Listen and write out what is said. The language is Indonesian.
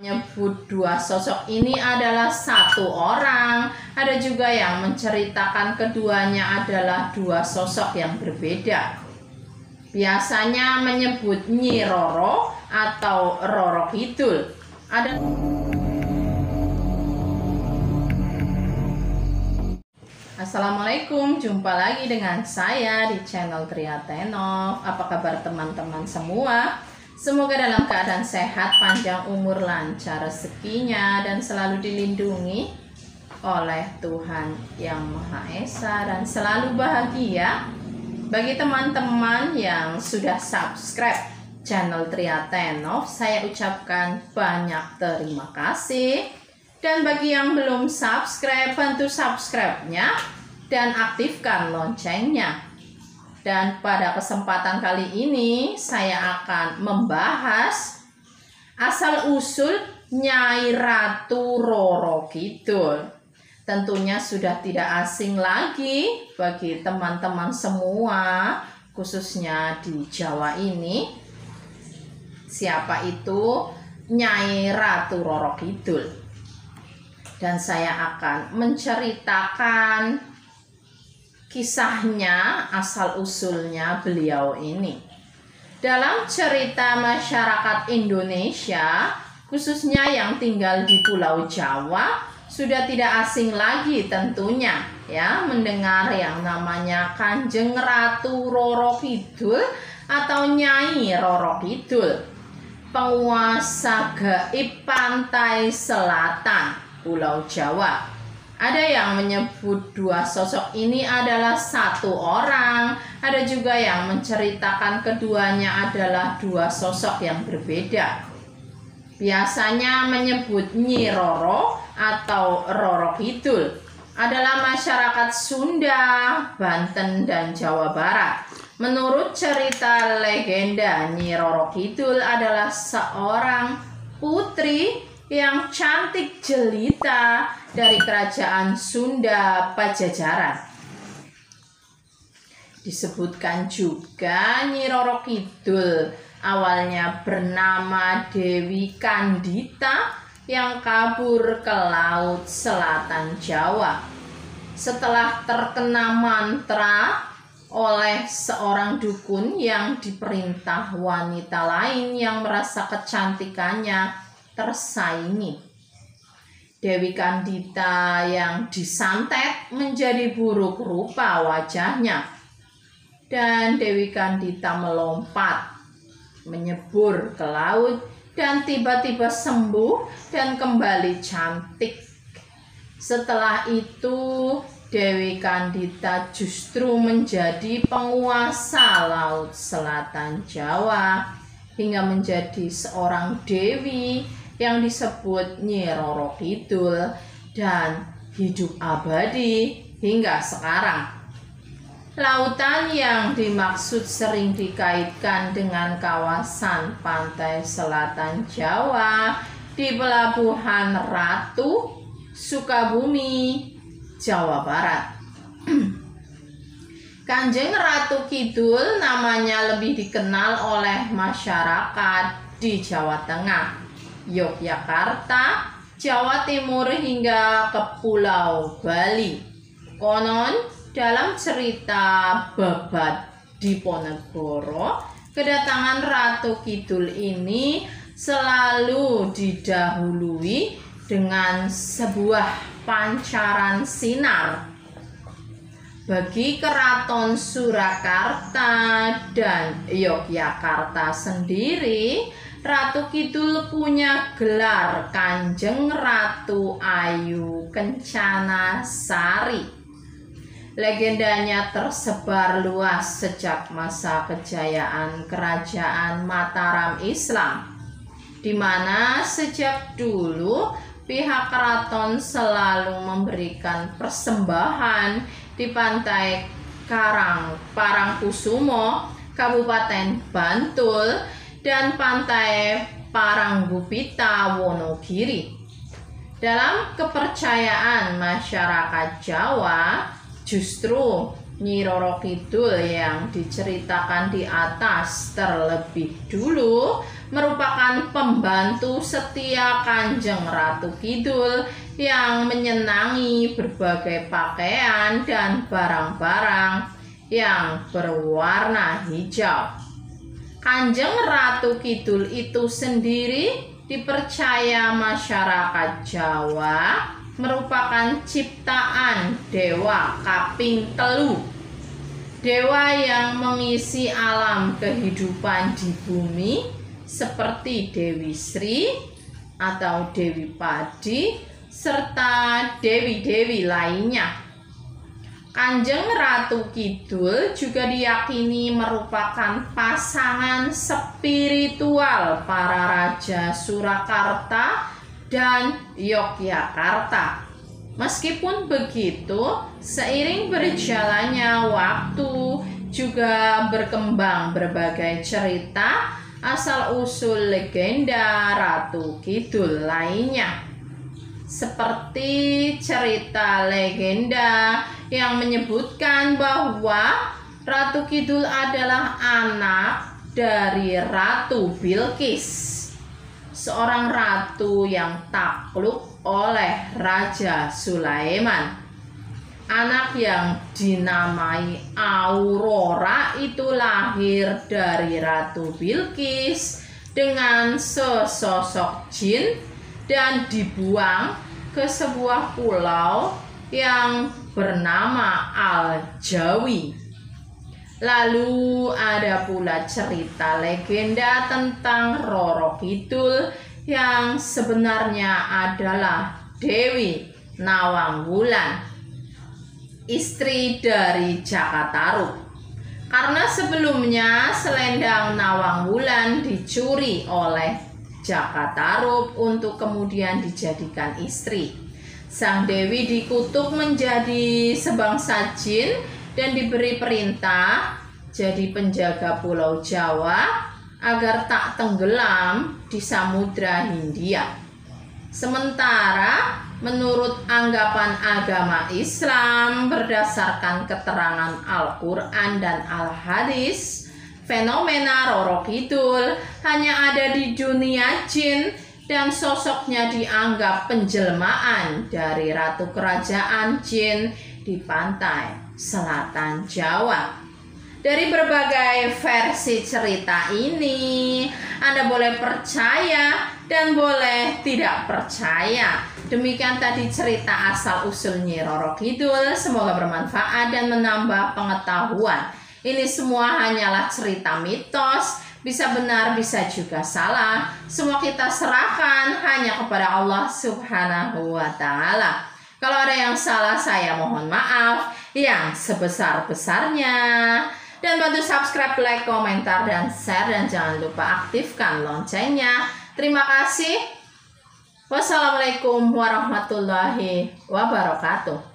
Menyebut dua sosok ini adalah satu orang, ada juga yang menceritakan keduanya adalah dua sosok yang berbeda. Biasanya menyebut Nyi Roro atau Roro Kidul. Assalamualaikum, jumpa lagi dengan saya di channel Tria Tenov. Apa kabar teman-teman semua? Semoga dalam keadaan sehat, panjang umur, lancar rezekinya, dan selalu dilindungi oleh Tuhan Yang Maha Esa dan selalu bahagia. Bagi teman-teman yang sudah subscribe channel Tria Tenov, saya ucapkan banyak terima kasih. Dan bagi yang belum subscribe, bantu subscribe-nya dan aktifkan loncengnya. Dan pada kesempatan kali ini saya akan membahas asal-usul Nyai Ratu Roro Kidul. Tentunya sudah tidak asing lagi bagi teman-teman semua, khususnya di Jawa ini. Siapa itu Nyai Ratu Roro Kidul? Dan saya akan menceritakan kisahnya, asal-usulnya beliau ini. Dalam cerita masyarakat Indonesia, khususnya yang tinggal di Pulau Jawa, sudah tidak asing lagi tentunya ya mendengar yang namanya Kanjeng Ratu Roro Kidul atau Nyai Roro Kidul, penguasa gaib pantai selatan Pulau Jawa. Ada yang menyebut dua sosok ini adalah satu orang, ada juga yang menceritakan keduanya adalah dua sosok yang berbeda. Biasanya menyebut Nyi Roro atau Roro Kidul adalah masyarakat Sunda, Banten, dan Jawa Barat. Menurut cerita legenda, Nyi Roro Kidul adalah seorang putri yang cantik jelita dari kerajaan Sunda Pajajaran. Disebutkan juga Nyi Roro Kidul awalnya bernama Dewi Kandita yang kabur ke laut selatan Jawa. Setelah terkena mantra oleh seorang dukun yang diperintah wanita lain yang merasa kecantikannya tersaingi, Dewi Kandita yang disantet menjadi buruk rupa wajahnya, dan Dewi Kandita melompat menyebur ke laut dan tiba-tiba sembuh dan kembali cantik. Setelah itu Dewi Kandita justru menjadi penguasa laut selatan Jawa hingga menjadi seorang dewi yang disebut Nyi Roro Kidul dan hidup abadi hingga sekarang. Lautan yang dimaksud sering dikaitkan dengan kawasan pantai selatan Jawa di Pelabuhan Ratu, Sukabumi, Jawa Barat. Kanjeng Ratu Kidul namanya lebih dikenal oleh masyarakat di Jawa Tengah, Yogyakarta, Jawa Timur hingga ke Pulau Bali. Konon dalam cerita Babat Diponegoro, kedatangan Ratu Kidul ini selalu didahului dengan sebuah pancaran sinar. Bagi Keraton Surakarta dan Yogyakarta sendiri, Ratu Kidul punya gelar Kanjeng Ratu Ayu Kencana Sari. Legendanya tersebar luas sejak masa kejayaan Kerajaan Mataram Islam, di mana sejak dulu pihak keraton selalu memberikan persembahan di pantai Parangkusumo, Kabupaten Bantul, dan pantai Paranggupita, Wonogiri. Dalam kepercayaan masyarakat Jawa, justru Nyi Roro Kidul yang diceritakan di atas terlebih dulu merupakan pembantu setia Kanjeng Ratu Kidul yang menyenangi berbagai pakaian dan barang-barang yang berwarna hijau. Kanjeng Ratu Kidul itu sendiri dipercaya masyarakat Jawa merupakan ciptaan Dewa Kaping Telu, dewa yang mengisi alam kehidupan di bumi seperti Dewi Sri atau Dewi Padi serta dewi-dewi lainnya. Kanjeng Ratu Kidul juga diyakini merupakan pasangan spiritual para raja Surakarta dan Yogyakarta. Meskipun begitu, seiring berjalannya waktu juga berkembang berbagai cerita asal-usul legenda Ratu Kidul lainnya. Seperti cerita legenda yang menyebutkan bahwa Ratu Kidul adalah anak dari Ratu Bilqis, seorang ratu yang takluk oleh Raja Sulaiman. Anak yang dinamai Aurora itu lahir dari Ratu Bilqis dengan sesosok jin dan dibuang ke sebuah pulau yang bernama Al-Jawi. Lalu ada pula cerita legenda tentang Roro Kidul yang sebenarnya adalah Dewi Nawangwulan, istri dari Jakatarup. Karena sebelumnya selendang Nawangwulan dicuri oleh Jakatarup untuk kemudian dijadikan istri. Sang Dewi dikutuk menjadi sebangsa jin dan diberi perintah jadi penjaga Pulau Jawa agar tak tenggelam di Samudra Hindia. Sementara menurut anggapan agama Islam berdasarkan keterangan Al-Quran dan Al-Hadis, fenomena Roro Kidul hanya ada di dunia jin dan sosoknya dianggap penjelmaan dari Ratu Kerajaan Jin di pantai selatan Jawa. Dari berbagai versi cerita ini, Anda boleh percaya dan boleh tidak percaya. Demikian tadi cerita asal-usul Nyi Roro Kidul. Semoga bermanfaat dan menambah pengetahuan. Ini semua hanyalah cerita mitos, bisa benar, bisa juga salah. Semua kita serahkan hanya kepada Allah Subhanahu wa Ta'ala. Kalau ada yang salah, saya mohon maaf yang sebesar-besarnya. Dan bantu subscribe, like, komentar, dan share. Dan jangan lupa aktifkan loncengnya. Terima kasih. Wassalamualaikum warahmatullahi wabarakatuh.